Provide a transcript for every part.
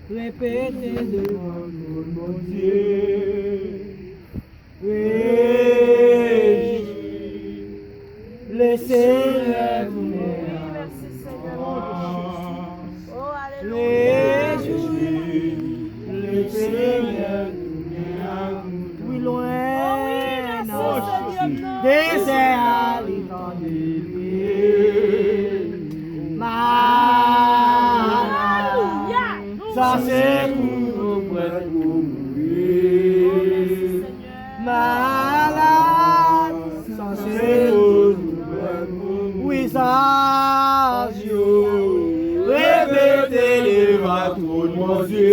répétez devant mon Dieu. Le Seigneur tourner réjouis, le Seigneur tourner oui loin, désert à ça c'est pour prêtre pour mourir. Malade, ça c'est pour prêtre pour mourir. Oui, ça, répétez les patrouilles de mon Dieu.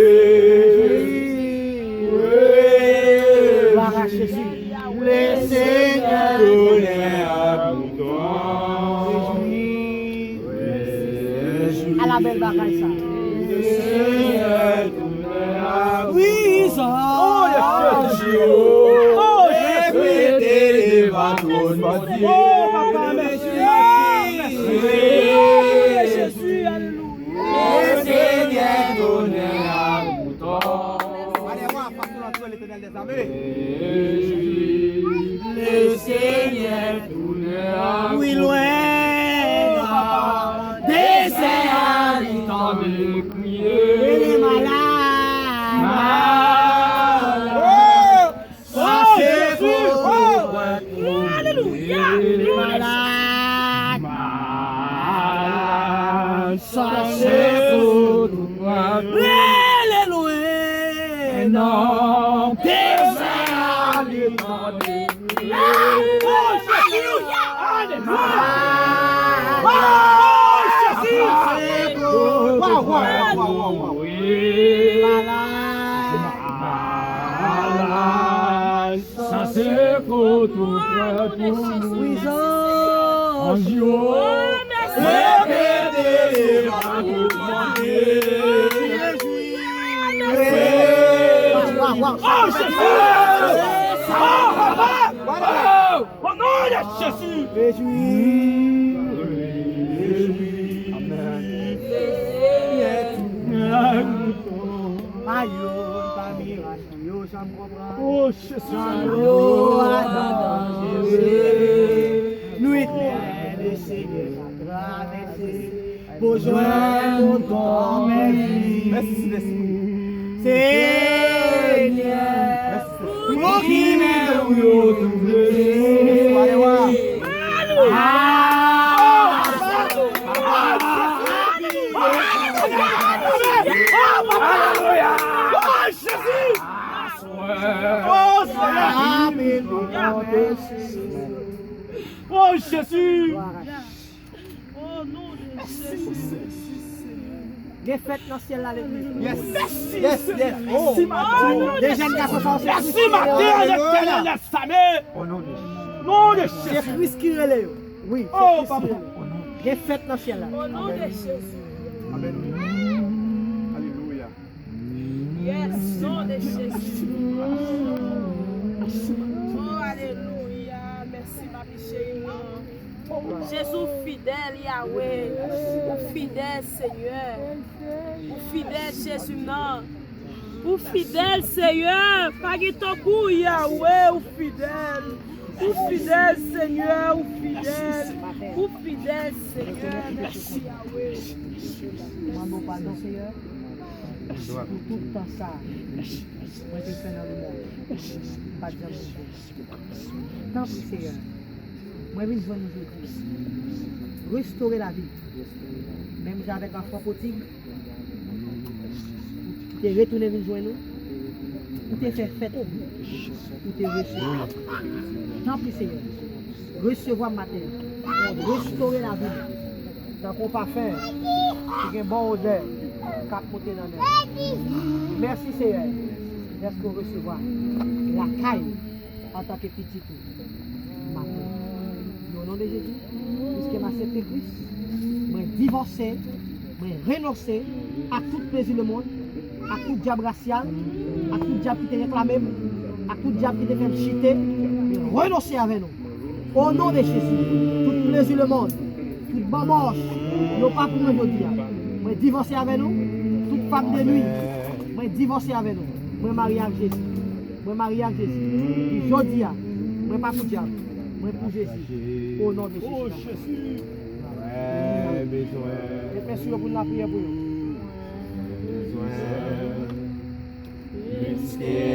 Le Seigneur donner à tout temps. À la belle bagaille ça. Oui, ça. Oh, répétez les patrouilles de mon Dieu. Oh, papa, merci. Jésus, alléluia. Le Seigneur donner à tout temps. Allez, voir, parce que l'Éternel des armées. Le Seigneur tournera oui loin désert à l'entendre crier et les malades ça c'est pour alléluia les malades ça c'est pour les loin non désert à l'entendre ça c'est pour tout au nom de Jésus. Réjouis. Oh Jésus, nous éternels Seigneur traversé pour joindre ton merci. Seigneur, pour qui m'aime tout oh Jésus! Oh non, Jésus! Des fêtes dans le ciel là, l'église. Yes! Merci, Mathieu! Des jeunes garçons sont merci, Mathieu! L'éternel laisse sa main! Au nom de Jésus! C'est Christ qui relève. Oui, c'est Christ qui relève. Des fêtes dans le ciel là. Au nom de Jésus! Amen. Alléluia. Yes, nom de Jésus! Oh, alléluia. Merci, ma chérie. Jésus fidèle, Yahweh. Ou fidèle, Seigneur. Ou fidèle, Jésus, non. Ou fidèle, Seigneur. Pas ton coup, Yahweh. Ou fidèle. Ou fidèle, Seigneur. Ou fidèle. Ou fidèle, Seigneur. Merci, Yahweh. Demandons pardon, Seigneur. Pour tout le temps ça. Moi, je fais dans le monde. Pas de jamais. Tant pis, Seigneur. Moi, je vais nous restaurer la vie. Même avec un enfant potique, tu es retourné venir joindre nous, ou tu es fait fête, ou tu es reçu. Tant pis, Seigneur. Recevoir matin, restaurer la vie. Dans qu'on pas faire, c'est un bon odeur, cap monter dans l'air. Merci, Seigneur. Merci pour recevoir la caille en tant que petit tout. Au nom de Jésus, puisque ma accepté Christ, moi divorcé, moi renoncer à tout plaisir du monde, à tout diable racial, à tout diable qui te réclamé, à tout diable qui te fait chiter, renoncer avec nous. Au nom de Jésus, tout plaisir du monde, toute bonne moche, nous pas pour nous aujourd'hui. Moi divorcer avec nous, toute femme de nuit, Moi divorcer avec nous. Moi marié avec Jésus. Moi marié avec Jésus. Jodi a, moi pas pour diable. Moi pour Jésus. Au nom de Jésus. Oh Jésus. Ouais, besoin. Et merci pour la prière pour nous. Besoin.